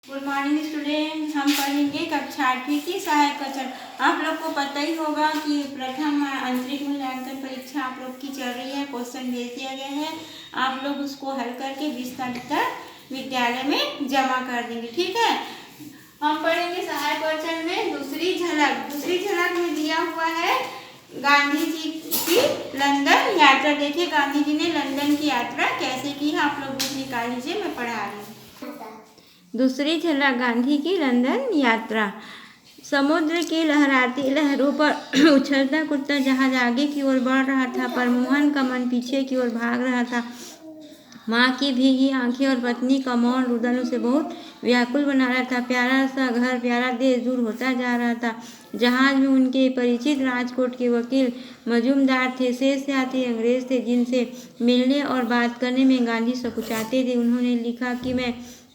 Good morning student. हम पढ़ेंगे कक्षा 8वीं की सहायक कक्षण। आप लोग को पता ही होगा कि प्रथम आंतरिक मूल्यांकन परीक्षा आप लोग की चल रही है। क्वेश्चन भेज दिया गया है, आप लोग उसको हल करके 20 तारीख तक विद्यालय में जमा कर देंगे। ठीक है, हम पढ़ेंगे सहायक कक्षण में दूसरी झलक। दूसरी झलक में दिया हुआ है गांधी जी की लंदन यात्रा। देखिए गांधी जी ने लंदन की यात्रा कैसे की है, आप लोग बुक निकाल लीजिए, मैं पढ़ा रही हूँ। दूसरी झलक गांधी की लंदन यात्रा। समुद्र की लहराती लहरों पर उछलता कूदता जहाज आगे की ओर बढ़ रहा था, पर मोहन का मन पीछे की ओर भाग रहा था। माँ की भीगी आंखें और पत्नी का मौन रुदन उसे बहुत व्याकुल बना रहा था। प्यारा सा घर, प्यारा देश दूर होता जा रहा था। जहाज में उनके परिचित राजकोट के वकील मजूमदार थे। शेष यात्री अंग्रेज थे जिनसे मिलने और बात करने में गांधी संकुचाते थे। उन्होंने लिखा कि मैं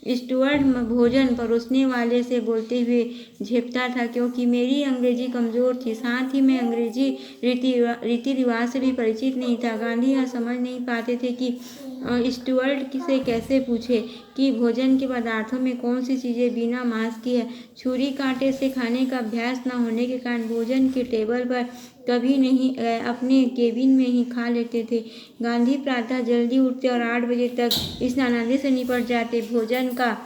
स्टुअर्ड भोजन परोसने वाले से बोलते हुए झेपता था, क्योंकि मेरी अंग्रेजी कमज़ोर थी। साथ ही मैं अंग्रेजी रीति रिवाज से भी परिचित नहीं था। गांधी यह समझ नहीं पाते थे कि स्टुअर्ड से कैसे पूछे कि भोजन के पदार्थों में कौन सी चीज़ें बिना मांस की है। छुरी कांटे से खाने का अभ्यास न होने के कारण भोजन की टेबल पर कभी नहीं गए, अपने केबिन में ही खा लेते थे। गांधी प्रातः जल्दी उठते और 8 बजे तक स्नान आदि से निपट जाते। भोजन का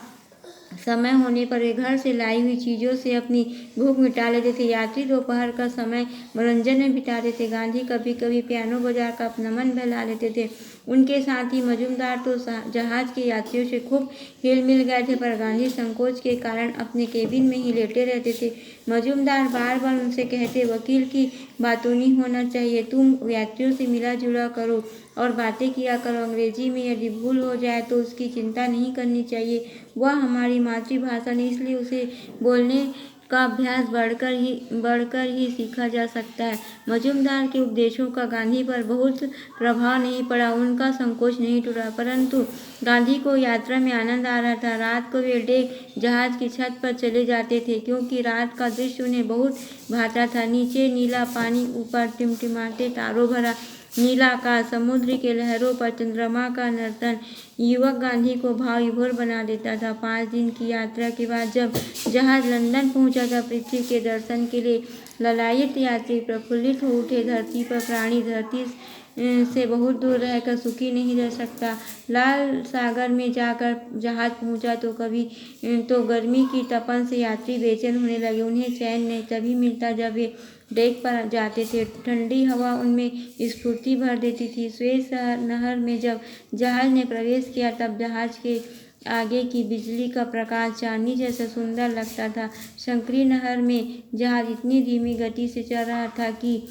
समय होने पर वे घर से लाई हुई चीज़ों से अपनी भूख मिटा लेते थे। यात्री दोपहर का समय मनोरंजन में बिताते थे। गांधी कभी कभी पियानो बजाकर अपना मन बहला लेते थे। उनके साथ ही मजूमदार तो जहाज के यात्रियों से खूब हिल मिल गए थे, पर गांधी संकोच के कारण अपने केबिन में ही लेटे रहते थे। मजूमदार बार बार उनसे कहते, वकील की बातों नहीं होना चाहिए, तुम यात्रियों से मिला जुला करो और बातें किया करो। अंग्रेजी में यदि भूल हो जाए तो उसकी चिंता नहीं करनी चाहिए, वह हमारी मातृभाषा नहीं, इसलिए उसे बोलने का अभ्यास बढ़कर ही सीखा जा सकता है। मजूमदार के उपदेशों का गांधी पर बहुत प्रभाव नहीं पड़ा, उनका संकोच नहीं टूटा, परंतु गांधी को यात्रा में आनंद आ रहा था। रात को वे डेक जहाज की छत पर चले जाते थे, क्योंकि रात का दृश्य उन्हें बहुत भाता था। नीचे नीला पानी, ऊपर टिमटिमाते तारों भरा नीला आकाश, समुद्र के लहरों पर चंद्रमा का नर्तन युवक गांधी को भाव विभोर बना देता था। 5 दिन की यात्रा के बाद जब जहाज लंदन पहुंचा था, पृथ्वी के दर्शन के लिए ललायित यात्री प्रफुल्लित हो उठे। धरती पर प्राणी धरती से बहुत दूर रहकर सुखी नहीं रह सकता। लाल सागर में जाकर जहाज पहुंचा तो गर्मी की तपन से यात्री बेचैन होने लगे। उन्हें चैन नहीं तभी मिलता जब वे डेक पर जाते थे। ठंडी हवा उनमें स्फूर्ति भर देती थी। स्वेज नहर में जब जहाज ने प्रवेश किया तब जहाज के आगे की बिजली का प्रकाश चांदनी जैसा सुंदर लगता था। शंकरी नहर में जहाज इतनी धीमी गति से चल रहा था कि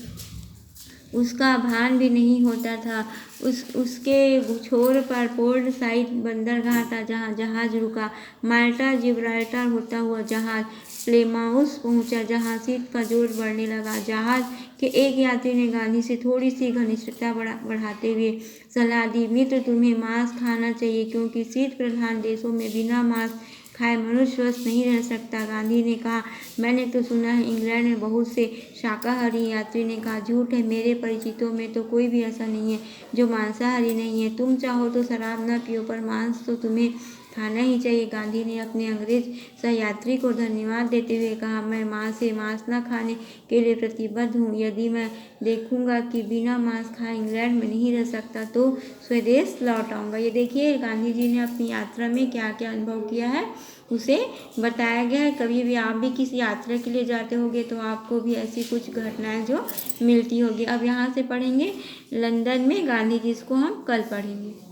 उसका भान भी नहीं होता था। उसके छोर पर पोर्ट साइड बंदरगाह था जहां जहाज रुका। माल्टा जिब्राल्टर होता हुआ जहाज प्लेमाउस पहुंचा, जहां शीत का जोर बढ़ने लगा। जहाज के एक यात्री ने गांधी से थोड़ी सी घनिष्ठता बढ़ाते हुए सलाह दी, मित्र तुम्हें मांस खाना चाहिए, क्योंकि शीत प्रधान देशों में बिना मांस खाए मनुष्य स्वस्थ नहीं रह सकता। गांधी ने कहा, मैंने तो सुना है इंग्लैंड में बहुत से शाकाहारी। यात्री ने कहा, झूठ है, मेरे परिचितों में तो कोई भी ऐसा नहीं है जो मांसाहारी नहीं है। तुम चाहो तो शराब न पियो, पर मांस तो तुम्हें खाना ही चाहिए। गांधी ने अपने अंग्रेज सहयात्री को धन्यवाद देते हुए कहा, मैं मां से मांस न खाने के लिए प्रतिबद्ध हूँ। यदि मैं देखूंगा कि बिना मांस खाए इंग्लैंड में नहीं रह सकता तो स्वदेश लौट आऊँगा। ये देखिए गांधी जी ने अपनी यात्रा में क्या क्या अनुभव किया है उसे बताया गया है। कभी भी आप भी किसी यात्रा के लिए जाते होंगे तो आपको भी ऐसी कुछ घटनाएं जो मिलती होगी। अब यहाँ से पढ़ेंगे लंदन में गांधी जी, इसको हम कल पढ़ेंगे।